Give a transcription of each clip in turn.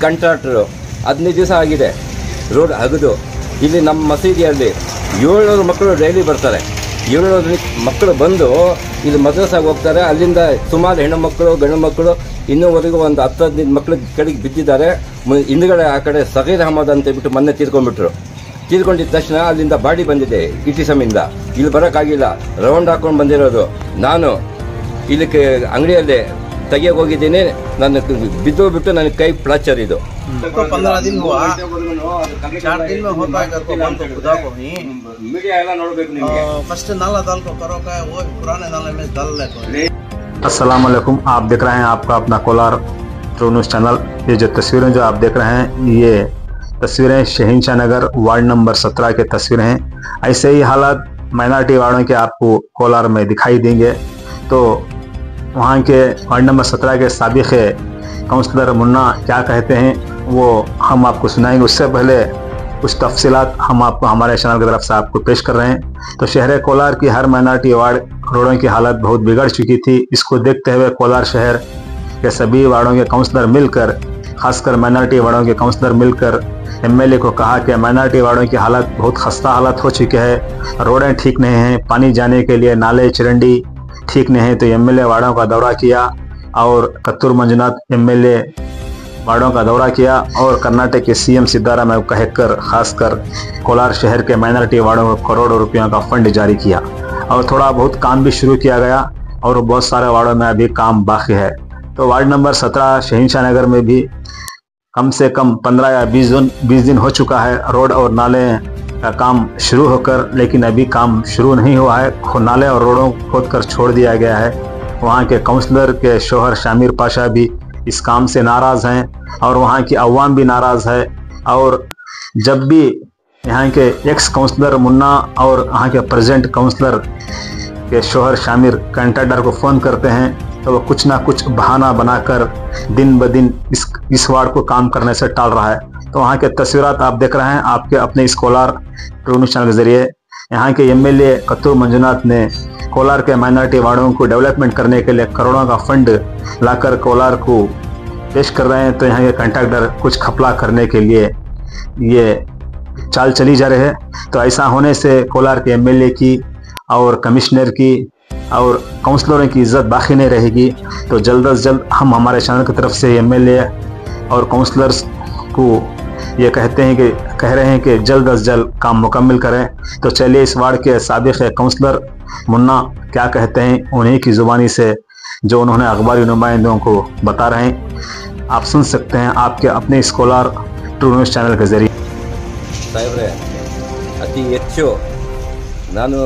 Contractor 15 ದಿವಸ ಆಗಿದೆ road ಅಗದು. ಇಲ್ಲಿ ನಮ್ಮ ಮಸೀದಿಯಲ್ಲಿ 700 ಮಕ್ಕಳು ಡೈಲಿ ಬರ್ತಾರೆ. 700 ಮಕ್ಕಳು ಬಂದು ಇಲ್ಲಿ ಮದ್ರಸಾಗೆ ಹೋಗ್ತಾರೆ. ಅಲ್ಲಿಂದ ಸುಮಾರು ಹೆಣ್ಣು ಮಕ್ಕಳು ಗಂಡು ಮಕ್ಕಳು ಇನ್ನೂವರೆಗೂ ಒಂದು 10-15 ಮಕ್ಕಳು ಕಡೆಗೆ ಬಿದ್ದಿದ್ದಾರೆ. ಹಿಂದುಗಡೆ ಆ ಕಡೆ ಸಗೀರ್ ಅಹಮದ್ ಅಂತ ಹೇಳ್ಬಿಟ್ಟು ಮೊನ್ನೆ ತೀರ್ಕೊಂಡಿದ್ದ ತಕ್ಷಣ ಅಲ್ಲಿಂದ ಬಾಡಿ ಬಂದಿದೆ ಇಟಿಸಮಿಂದ. ಇಲ್ಲಿ ಬರೋಕ್ಕಾಗಿಲ್ಲ, ರೌಂಡ್ ಹಾಕೊಂಡು ಬಂದಿರೋದು. ನಾನು ಇಲ್ಲಿಗೆ ಅಂಗಡಿಯಲ್ಲಿ ತೆಗಿಯೋಕೆ ಹೋಗಿದ್ದೀನಿ, ನನ್ನ ಬಿದ್ದು ನನಗೆ ಕೈ ಫ್ರಾಕ್ಚರ್ ಇದು. 15 दिन हुआ, 4 दिन में होता है घर को बंद, खुदा को ही मीडिया ಎಲ್ಲ ನೋಡಬೇಕು ನಿಮಗೆ. फर्स्ट नाला दाल को करो का वो पुराने नाले में डाल ले। अस्सलाम वालेकुम, आप देख रहे हैं आपका अपना कोलार ट्रू न्यूज़ चैनल। ये जो तस्वीरें जो आप देख रहे हैं, ये तस्वीरें शहनशाह नगर वार्ड नंबर 17 के तस्वीरें हैं। ऐसे ही हालात माइनॉरिटी वार्डों के आपको कोलार में दिखाई देंगे। तो वहाँ के वार्ड नंबर 17 के साबिक़ काउंसलर मुन्ना क्या कहते हैं वो हम आपको सुनाएंगे। उससे पहले कुछ तफसीलात हम आपको हमारे चैनल की तरफ से आपको पेश कर रहे हैं। तो शहर कोलार की हर माइनॉरिटी वार्ड रोडों की हालत बहुत बिगड़ चुकी थी। इसको देखते हुए कोलार शहर के सभी वार्डों के काउंसलर मिलकर, खासकर माइनॉरिटी वार्डों के काउंसलर मिलकर एमएलए को कहा कि माइनॉरिटी वार्डों की हालत बहुत खस्ता हालत हो चुकी है, रोडें ठीक नहीं हैं, पानी जाने के लिए नाले चरंडी ठीक नहीं है। तो एमएलए वार्डों का दौरा किया और कत्तूर मंजुनाथ एमएलए वार्डों का दौरा किया और कर्नाटक के सीएम सिद्धारामैया को कहकर खासकर कोलार शहर के माइनॉरिटी वार्डों को करोड़ों रुपयों का फंड जारी किया और थोड़ा बहुत काम भी शुरू किया गया और बहुत सारे वार्डों में अभी काम बाकी है। तो वार्ड नंबर 17 शहनशाह नगर में भी कम से कम 15 या 20 दिन हो चुका है रोड और नाले का काम शुरू होकर, लेकिन अभी काम शुरू नहीं हुआ है। नाले और रोडों खोद कर छोड़ दिया गया है। वहाँ के काउंसलर के शोहर शामिर पाशा भी इस काम से नाराज़ हैं और वहाँ की अवाम भी नाराज़ है। और जब भी यहाँ के एक्स काउंसलर मुन्ना और यहाँ के प्रेजेंट काउंसलर के शोहर शामिर कंट्राक्टर को फ़ोन करते हैं तो वो कुछ ना कुछ बहाना बनाकर दिन ब दिन इस वार्ड को काम करने से टाल रहा है। तो वहाँ के तस्वीरात आप देख रहे हैं आपके अपने इस कोलार ट्रू न्यूज़ चैनल के जरिए। यहाँ के एमएलए कत्तूर मंजुनाथ ने कोलार के माइनॉरिटी वार्डों को डेवलपमेंट करने के लिए करोड़ों का फंड लाकर कोलार को पेश कर रहे हैं। तो यहाँ के कंट्रैक्टर कुछ खपला करने के लिए ये चाल चली जा रही है। तो ऐसा होने से कोलार के एमएलए की और कमिश्नर की और काउंसलरों की इज्जत बाकी नहीं रहेगी। तो जल्द अज जल्द हम हमारे चैनल की तरफ से एमएलए और काउंसलर्स को ये कह रहे हैं कि जल्द अज जल्द काम मुकम्मल करें। तो चलिए इस वार्ड के साबिक़ काउंसलर मुन्ना क्या कहते हैं उन्हीं की ज़ुबानी से जो उन्होंने अखबारी नुमाइंदों को बता रहे हैं, आप सुन सकते हैं आपके अपने इस कोलार ट्रू न्यूज़ चैनल के जरिए। ಸಾಹೇಬ್ರೆ, ಅತಿ ಹೆಚ್ಚು ನಾನು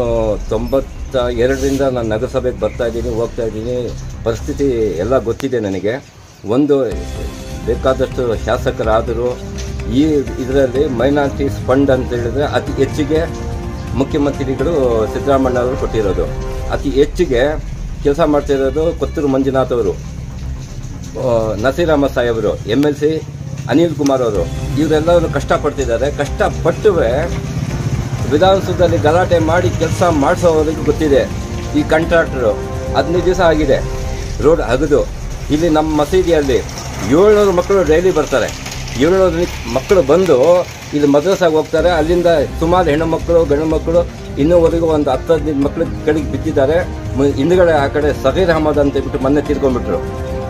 92ರಿಂದ ನಾನು ನಗರಸಭೆಗೆ ಬರ್ತಾ ಇದ್ದೀನಿ, ಹೋಗ್ತಾ ಇದ್ದೀನಿ. ಪರಿಸ್ಥಿತಿ ಎಲ್ಲ ಗೊತ್ತಿದೆ ನನಗೆ. ಒಂದು ಬೇಕಾದಷ್ಟು ಶಾಸಕರಾದರೂ ಈ ಇದರಲ್ಲಿ ಮೈನಾರಿಟೀಸ್ ಫಂಡ್ ಅಂತ ಹೇಳಿದ್ರೆ ಅತಿ ಹೆಚ್ಚಿಗೆ ಮುಖ್ಯಮಂತ್ರಿಗಳು ಸಿದ್ದರಾಮಯ್ಯ ಅವರು ಕೊಟ್ಟಿರೋದು. ಅತಿ ಹೆಚ್ಚಿಗೆ ಕೆಲಸ ಮಾಡ್ತಿರೋದು ಕೊತ್ತೂರು ಮಂಜುನಾಥ್ ಅವರು, ನಸೀರ್ ಅಹಮದ್ ಸಾಹೇಬರು, MLC ಅನಿಲ್ ಕುಮಾರ್ ಅವರು, ಇವರೆಲ್ಲರೂ ಕಷ್ಟಪಡ್ತಿದ್ದಾರೆ. ಕಷ್ಟಪಟ್ಟುವೆ ವಿಧಾನಸೌಧದಲ್ಲಿ ಗಲಾಟೆ ಮಾಡಿ ಕೆಲಸ ಮಾಡಿಸೋವರೆಗೂ ಗೊತ್ತಿದೆ. ಈ ಕಾಂಟ್ರಾಕ್ಟರು 15 ದಿವಸ ಆಗಿದೆ ರೋಡ್ ಅಗದು. ಇಲ್ಲಿ ನಮ್ಮ ಮಸೀದಿಯಲ್ಲಿ 700 ಮಕ್ಕಳು ಡೈಲಿ ಬರ್ತಾರೆ. 700 ಮಕ್ಕಳು ಬಂದು ಇಲ್ಲಿ ಮದ್ರಸಾಗೆ ಹೋಗ್ತಾರೆ. ಅಲ್ಲಿಂದ ಸುಮಾರು ಹೆಣ್ಣು ಮಕ್ಕಳು ಗಂಡು ಮಕ್ಕಳು ಇನ್ನೂವರೆಗೂ ಒಂದು 10-15 ಮಕ್ಕಳು ಕಡೆಗೆ ಬಿದ್ದಿದ್ದಾರೆ. ಹಿಂದುಗಡೆ ಆ ಕಡೆ ಸಗೀರ್ ಅಹಮದ್ ಅಂತ ಹೇಳ್ಬಿಟ್ಟು ಮೊನ್ನೆ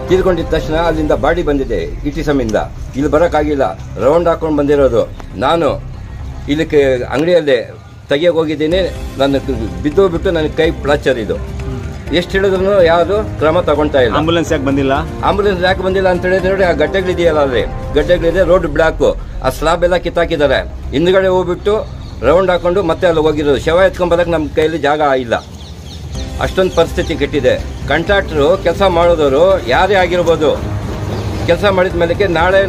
ತೀರ್ಕೊಂಡಿದ್ದ ತಕ್ಷಣ ಅಲ್ಲಿಂದ ಬಾಡಿ ಬಂದಿದೆ ಇಟಿಸಮಿಂದ. ಇಲ್ಲಿ ಬರೋಕ್ಕಾಗಿಲ್ಲ, ರೌಂಡ್ ಹಾಕೊಂಡು ಬಂದಿರೋದು. ನಾನು ಇಲ್ಲಿಗೆ ಅಂಗಡಿಯಲ್ಲಿ ತೆಗಿಯೋಕೆ ಹೋಗಿದ್ದೀನಿ, ನನ್ನ ಬಿದ್ದು ನನಗೆ ಕೈ ಫ್ರಾಕ್ಚರ್ ಇದು. ಎಷ್ಟು ಹೇಳಿದ್ರು ಯಾವುದು ಕ್ರಮ ತಗೊಳ್ತಾ ಇಲ್ಲ. ಆಂಬುಲೆನ್ಸ್ ಯಾಕೆ ಬಂದಿಲ್ಲ ಅಂತ ಹೇಳಿದ್ರೆ ನೋಡಿ, ಆ ಗಡ್ಡೆಗಳಿದೆಯಲ್ಲ ಅಲ್ಲಿ ಗಡ್ಡೆಗಳಿದೆ, ರೋಡ್ ಬ್ಲಾಕು, ಆ ಸ್ಲಾಬ್ ಎಲ್ಲ ಕಿತ್ತಾಕಿದ್ದಾರೆ. ಹಿಂದ್ಗಡೆ ಹೋಗ್ಬಿಟ್ಟು ರೌಂಡ್ ಹಾಕೊಂಡು ಮತ್ತೆ ಅಲ್ಲಿ ಹೋಗಿರೋದು. ಶವ ಎತ್ಕೊಂಬರಕ್ಕೆ ನಮ್ಮ ಕೈಯಲ್ಲಿ ಜಾಗ ಇಲ್ಲ, ಅಷ್ಟೊಂದು ಪರಿಸ್ಥಿತಿ ಕೆಟ್ಟಿದೆ. ಕಾಂಟ್ರಾಕ್ಟರು ಕೆಲಸ ಮಾಡೋದವರು ಯಾರೇ ಆಗಿರ್ಬೋದು, ಕೆಲಸ ಮಾಡಿದ ಮೇಲೆ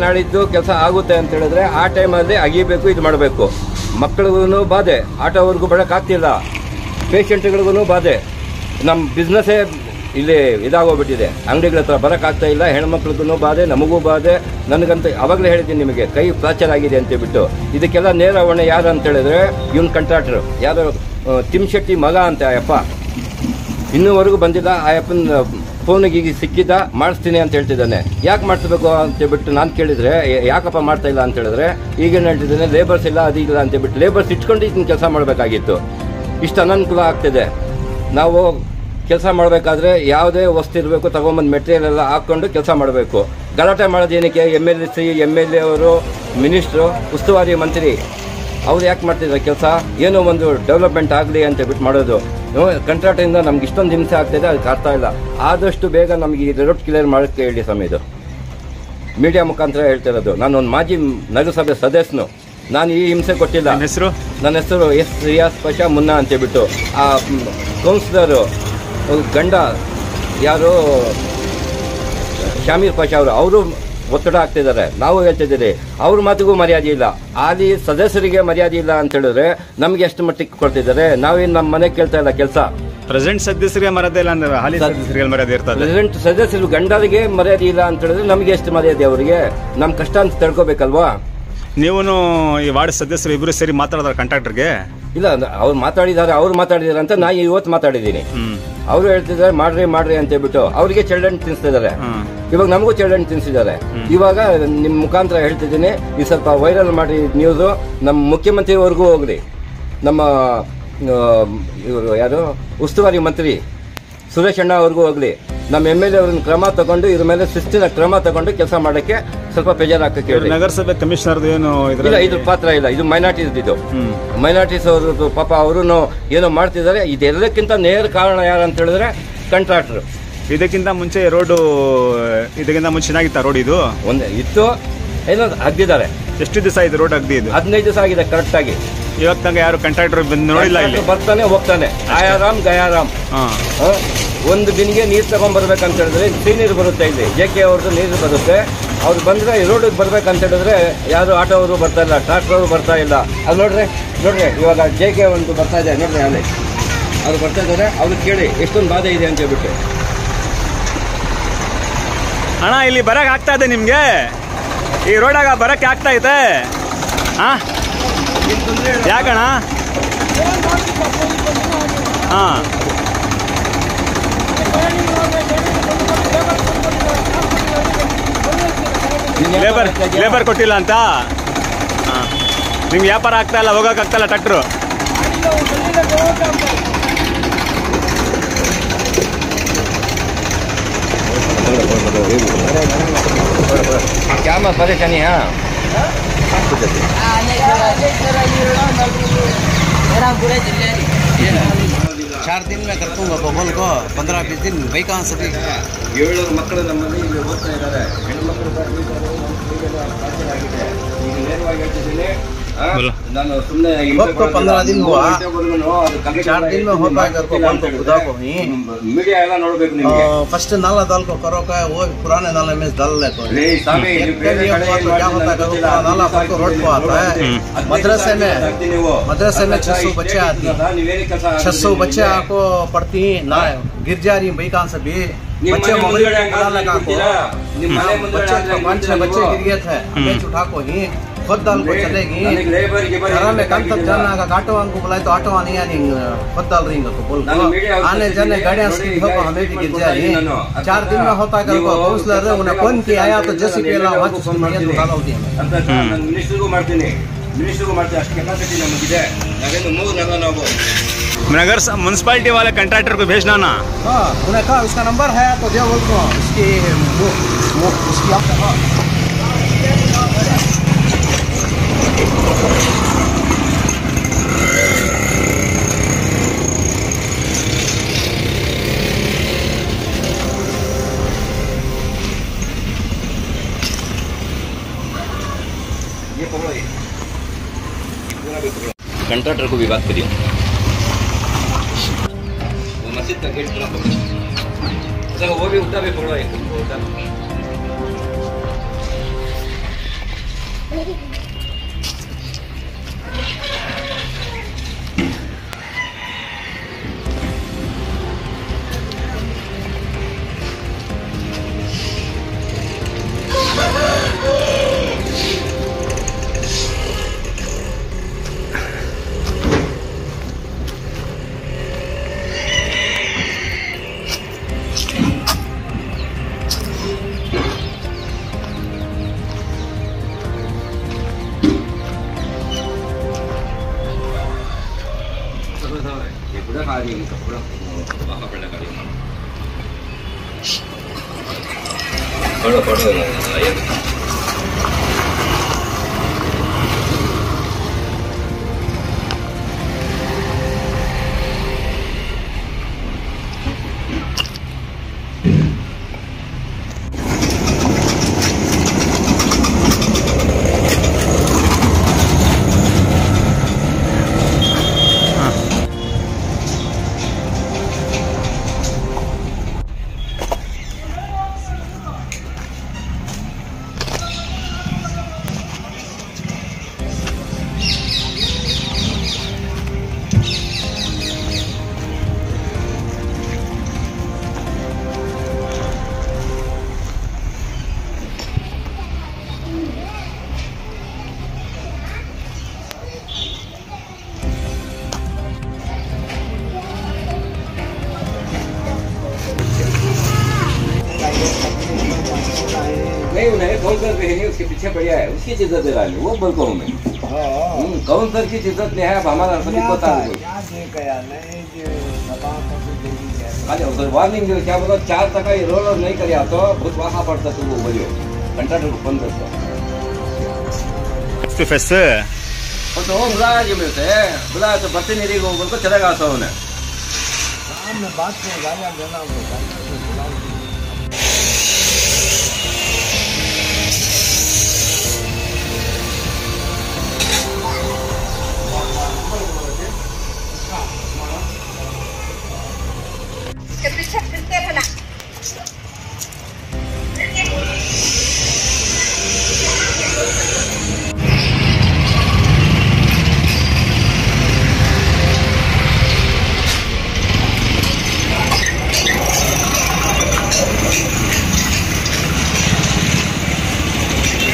ನಾಳಿದ್ದು ಕೆಲಸ ಆಗುತ್ತೆ ಅಂತ ಹೇಳಿದ್ರೆ ಆ ಟೈಮಲ್ಲಿ ಅಗಿಬೇಕು, ಇದು ಮಾಡಬೇಕು. ಮಕ್ಕಳಿಗೂ ಬಾಧೆ, ಆಟೋವರೆಗೂ ಬರೋಕ್ಕಾಗ್ತಿಲ್ಲ, ಪೇಷಂಟ್ಗಳಿಗೂ ಬಾಧೆ. ನಮ್ಮ ಬಿಸ್ನೆಸ್ಸೇ ಇಲ್ಲಿ ಇದಾಗೋಗ್ಬಿಟ್ಟಿದೆ. ಅಂಗಡಿಗಳ ಹತ್ರ ಬರೋಕ್ಕಾಗ್ತಾ ಇಲ್ಲ, ಹೆಣ್ಮಕ್ಳಿಗೂ ಬಾಧೆ, ನಮಗೂ ಬಾಧೆ. ನನಗಂತೂ ಅವಾಗಲೇ ಹೇಳಿದ್ದೀನಿ ನಿಮಗೆ, ಕೈ ಫ್ರಾಕ್ಚರ್ ಆಗಿದೆ ಅಂತೇಳ್ಬಿಟ್ಟು. ಇದಕ್ಕೆಲ್ಲ ನೇರ ಹೊಣೆ ಯಾರು ಅಂತ ಹೇಳಿದ್ರೆ ಇವನ್ ಕಾಂಟ್ರಾಕ್ಟರು, ಯಾರು ತಿಮ್ಶೆಟ್ಟಿ ಮಗ ಅಂತ ಅಯ್ಯಪ್ಪ. ಇನ್ನೂವರೆಗೂ ಬಂದಿಲ್ಲ. ಆ ಅಪ್ಪನ ಫೋನಿಗೆ ಈಗ ಸಿಕ್ಕಿದ್ದ ಮಾಡಿಸ್ತೀನಿ ಅಂತ ಹೇಳ್ತಿದ್ದಾನೆ. ಯಾಕೆ ಮಾಡಿಸ್ಬೇಕು ಅಂತೇಳ್ಬಿಟ್ಟು ನಾನು ಕೇಳಿದರೆ ಯಾಕಪ್ಪ ಮಾಡ್ತಾ ಇಲ್ಲ ಅಂತ ಹೇಳಿದ್ರೆ ಈಗೇನು ಹೇಳ್ತಿದ್ದಾನೆ, ಲೇಬರ್ಸ್ ಇಲ್ಲ ಅದು ಇಲ್ಲ ಅಂತೇಳ್ಬಿಟ್ಟು. ಲೇಬರ್ಸ್ ಇಟ್ಕೊಂಡು ಇದನ್ನ ಕೆಲಸ ಮಾಡಬೇಕಾಗಿತ್ತು. ಇಷ್ಟು ಅನನುಕೂಲ ಆಗ್ತಿದೆ. ನಾವು ಕೆಲಸ ಮಾಡಬೇಕಾದ್ರೆ ಯಾವುದೇ ವಸ್ತು ಇರಬೇಕು, ತಗೊಂಬಂದು ಮೆಟೀರಿಯಲ್ ಎಲ್ಲ ಹಾಕ್ಕೊಂಡು ಕೆಲಸ ಮಾಡಬೇಕು. ಗಲಾಟೆ ಮಾಡೋದೇನಕ್ಕೆ? MLA ಅವರು, ಮಿನಿಸ್ಟ್ರು, ಉಸ್ತುವಾರಿ ಮಂತ್ರಿ ಅವ್ರು ಯಾಕೆ ಮಾಡ್ತಿದ್ದಾರೆ ಕೆಲಸ? ಏನೋ ಒಂದು ಡೆವಲಪ್ಮೆಂಟ್ ಆಗಲಿ ಅಂತ ಬಿಟ್ಟು ಮಾಡೋದು. ಕಂಟ್ರಾಕ್ಟಿಂದ ನಮ್ಗೆ ಇಷ್ಟೊಂದು ಹಿಂಸೆ ಆಗ್ತಿದೆ, ಅದಕ್ಕೆ ಅರ್ಥ ಇಲ್ಲ. ಆದಷ್ಟು ಬೇಗ ನಮಗೆ ಈ ರೋಡ್ ಕ್ಲಿಯರ್ ಮಾಡೋಕ್ಕೆ ಹೇಳಿ ಸ್ವಾಮಿ. ಇದು ಮೀಡಿಯಾ ಮುಖಾಂತರ ಹೇಳ್ತಿರೋದು. ನಾನು ಒಂದು ಮಾಜಿ ನಗರಸಭೆ ಸದಸ್ಯನು. ನಾನು ಈ ಹಿಂಸೆ ಕೊಟ್ಟಿಲ್ಲ. ನನ್ನ ಹೆಸರು ಎಸ್ ರಿಯಾಸ್ ಪಾಷಾ ಮುನ್ನಾ ಅಂತೇಳ್ಬಿಟ್ಟು. ಆ ಕೌನ್ಸಿಲರು ಗಂಡ ಯಾರು ಶಾಮೀರ್ ಪಾಷಾ ಅವರು ಒತ್ತಡ ಆಗ್ತಿದ್ದಾರೆ. ನಾವು ಹೇಳ್ತಿದ್ದೀರಿ ಅವ್ರ ಮಾತಿಗೂ ಮರ್ಯಾದೆ ಇಲ್ಲ. ಅಲ್ಲಿ ಸದಸ್ಯರಿಗೆ ಮರ್ಯಾದೆ ಇಲ್ಲ ಅಂತ ಹೇಳಿದ್ರೆ ನಮ್ಗೆ ಎಷ್ಟು ಮಟ್ಟಿಗೆ ಕೊಡ್ತಿದ್ದಾರೆ? ನಾವೇನು ನಮ್ಮ ಮನೆ ಕೇಳ್ತಾ ಇಲ್ಲ ಕೆಲಸ. ಪ್ರೆಸೆಂಟ್ ಸದಸ್ಯರಿಗೆ ಮರ್ಯಾದೆ ಇಲ್ಲ ಅಂದ್ರೆ ಹಾಲಿ ಸದಸ್ಯರಿಗೆ ಮರ್ಯಾದೆ ಇರ್ತದೆ. ಪ್ರೆಸೆಂಟ್ ಸದಸ್ಯರು ಗಂಡರಿಗೆ ಮರ್ಯಾದೆ ಇಲ್ಲ ಅಂತ ಹೇಳಿದ್ರೆ ನಮ್ಗೆ ಎಷ್ಟು ಮರ್ಯಾದೆ? ಅವರಿಗೆ ನಮ್ಮ ಕಷ್ಟ ಅಂತ ತಿಳ್ಕೊಬೇಕಲ್ವಾ? ನೀವು ಈ ವಾರ್ಡ್ ಸದಸ್ಯರು ಇಬ್ಬರು ಸೇರಿ ಮಾತಾಡಿದಾರೆ ಕಾಂಟ್ರಾಕ್ಟರ್ಗೆ? ಇಲ್ಲ, ಅವ್ರು ಮಾತಾಡಿದಾರೆ ಅಂತ ನಾ ಇವತ್ತು ಮಾತಾಡಿದ್ದೀನಿ. ಅವರು ಹೇಳ್ತಿದ್ದಾರೆ ಮಾಡ್ರಿ ಅಂತ ಹೇಳ್ಬಿಟ್ಟು ಅವರಿಗೆ ಚಳ್ಳಣ್ಣು ತಿನ್ನಿಸ್ತಿದ್ದಾರೆ. ಇವಾಗ ನಮಗೂ ಚಳ್ಳಣ್ಣು ತಿನ್ನಿಸಿದ್ದಾರೆ. ಇವಾಗ ನಿಮ್ಮ ಮುಖಾಂತರ ಹೇಳ್ತಿದ್ದೀನಿ, ಈ ಸ್ವಲ್ಪ ವೈರಲ್ ಮಾಡಿ ನ್ಯೂಸು ನಮ್ಮ ಮುಖ್ಯಮಂತ್ರಿವರೆಗೂ ಹೋಗ್ಲಿ. ನಮ್ಮ ಇವರು ಯಾರು ಉಸ್ತುವಾರಿ ಮಂತ್ರಿ ಸುರೇಶ್ ಅಣ್ಣ ಅವ್ರಿಗೂ ಹೋಗ್ಲಿ. ನಮ್ಮ MLA ಅವ್ರನ್ನ ಕ್ರಮ ತಗೊಂಡು ಇದ್ರ ಮೇಲೆ ಶಿಸ್ತಿನ ಕ್ರಮ ತಗೊಂಡು ಕೆಲಸ ಮಾಡಕ್ಕೆ ಸ್ವಲ್ಪ ಪ್ರೆಜರ್ ಹಾಕಕ್ಕೆ ಹೇಳಿ. ನಗರಸಭೆ ಕಮಿಷನರ್ ಏನು ಇಲ್ಲ, ಇದ್ರ ಪಾತ್ರ ಇಲ್ಲ. ಇದು ಮೈನಾರಿಟೀಸ್. ಇದು ಮೈನಾರಿಟೀಸ್ ಅವ್ರದ್ದು ಪಾಪ ಅವರು ಏನೋ ಮಾಡ್ತಿದ್ದಾರೆ. ಇದೆಲ್ಲಕ್ಕಿಂತ ನೇರ ಕಾರಣ ಯಾರು ಅಂತ ಹೇಳಿದ್ರೆ ಕಾಂಟ್ರಾಕ್ಟರ್. ಇದಕ್ಕಿಂತ ಮುಂಚೆ ರೋಡು ಚೆನ್ನಾಗಿತ್ತ ರೋಡ್? ಇದು ಒಂದೇ ಇತ್ತು, ಏನೋ ಅಗ್ದಿದ್ದಾರೆ. ಎಷ್ಟು ದಿವಸ ಆಯ್ತು ರೋಡ್ ಅಗ್ದಿ? ಇದು 15 ದಿವಸ ಆಗಿದೆ ಕರೆಕ್ಟ್ ಆಗಿ. ಇವತ್ತು ತನಕ ಯಾರು ಕಾಂಟ್ರಾಕ್ಟರ್ ಬಂದು ನೋಡಿಲ್ಲ. ಇಲ್ಲಿ ಬರ್ತಾನೆ ಹೋಗ್ತಾನೆ, ಆಯಾರಾಮ್ ಗಯಾರಾಮ್. ಒಂದು ದಿನಿಗೆ ನೀರು ತಗೊಂಡ್ಬರ್ಬೇಕಂತ ಹೇಳಿದ್ರೆ ನೀರು ಬರುತ್ತೆ. ಇಲ್ಲಿ JK ಅವ್ರದ್ದು ನೀರು ಬರುತ್ತೆ. ಅವ್ರು ಬಂದ್ರೆ ರೋಡಿಗೆ ಬರ್ಬೇಕಂತ ಹೇಳಿದ್ರೆ ಯಾರು ಆಟೋ ಅವರು ಬರ್ತಾ ಇಲ್ಲ, ಟ್ರಾಕ್ಟರ್ ಅವರು ಬರ್ತಾ ಇಲ್ಲ. ಅದು ನೋಡ್ರಿ ಇವಾಗ JK ಒಂದು ಬರ್ತಾ ಇದೆ ನೋಡ್ರಿ, ಅಲ್ಲಿ ಅವ್ರು ಬರ್ತಾ ಇದ್ದಾರೆ. ಅವ್ರು ಕೇಳಿ ಎಷ್ಟೊಂದು ಬಾಧೆ ಇದೆ ಅಂತ ಹೇಳ್ಬಿಟ್ಟು. ಅಣ್ಣ ಇಲ್ಲಿ ಬರಕ್ ಆಗ್ತಾ ಇದೆ ನಿಮ್ಗೆ? ಈ ರೋಡಾಗ ಬರಕ್ಕೆ ಆಗ್ತಾ ಇದೆ? ಯಾಕಣ್ಣ? ಲೇಬರ್ ಕೊಟ್ಟಿಲ್ಲ ಅಂತ ನಿಮ್ಗೆ ವ್ಯಾಪಾರ ಆಗ್ತಾ ಇಲ್ಲ, ಹೋಗಕ್ ಆಗ್ತಾ ಇಲ್ಲ ಟ್ರ್ಯಾಕ್ಟ್ರು. क्या मैं परेशानी है? चार दिन में कर दूंगा बोल को 15-20 दिन भाई कहाँ से भी 7 ಮಕ್ಕಳು ನಮ್ಮಲ್ಲಿ ಇಲ್ಲಿ ಓದ್ತಾ ಇದ್ದಾರೆ. ಹೆಣ್ಮಕ್ಳು ನೇರವಾಗಿ ಹೇಳ್ತಿದ್ದೀನಿ, ನಾನು ಸುಮ್ಮನೆ 15 दिन हुआ, 4 दिन में होता है घर को बोल को खुदा को ही मीडिया ಎಲ್ಲ ನೋಡಬೇಕು ನಿಮಗೆ. फर्स्ट नाला डाल को करो का वो पुराने नाले में डाल ले तो क्या होता है नाला पर को रोड को आता है. मदरसे में 600 बच्चे आती हैं, 600 बच्चे आपको पढ़ती हैं ना, गिर जा रही भाई कहाँ से भी बच्चे लगा को बच्चे गिर गए थे. बेच उठा को ही खुद डाल को चलेगी. घर में कल तक जाना का ऑटो को बुलाए तो ऑटो नहीं आनी, खुद डाल रही तो बोल आने जाने गाड़ियाँ हमें भी गिर जा रही. 4 दिन में होता है काउंसलर उन्हें फोन किया आया तो जैसे नगर म्यूनसिपालिटी वाले कंट्रैक्टर को भेजना ना. उन्हें कहा उसका नंबर है तो दे बोल को उसकी कंट्रैक्टर को भी बात करिए. वो मस्जिद का गेट खुला पकड़ो, वो भी उठा भी पकड़ो एक उठा. गाड़ी पूरा वहाँ पड़ना गाड़ी पढ़ो पढ़ो नहीं उन्हें काउंसलर पे नहीं उसके पीछे पड़ा है उसकी इज्जत दे रहा है वो बोलता हूँ मैं काउंसलर की इज्जत नहीं है अब हमारा सभी को पता है अच्छा उधर वार्निंग क्या बोला 4 टका ये रोलर नहीं कर तो बहुत वाहा पड़ता तो वो बोलियो कंट्राक्टर को फोन करता तो वो बुलाया जी मेरे से बुलाया तो बत्ती नहीं रही वो बोल को चलेगा तो उन्हें बात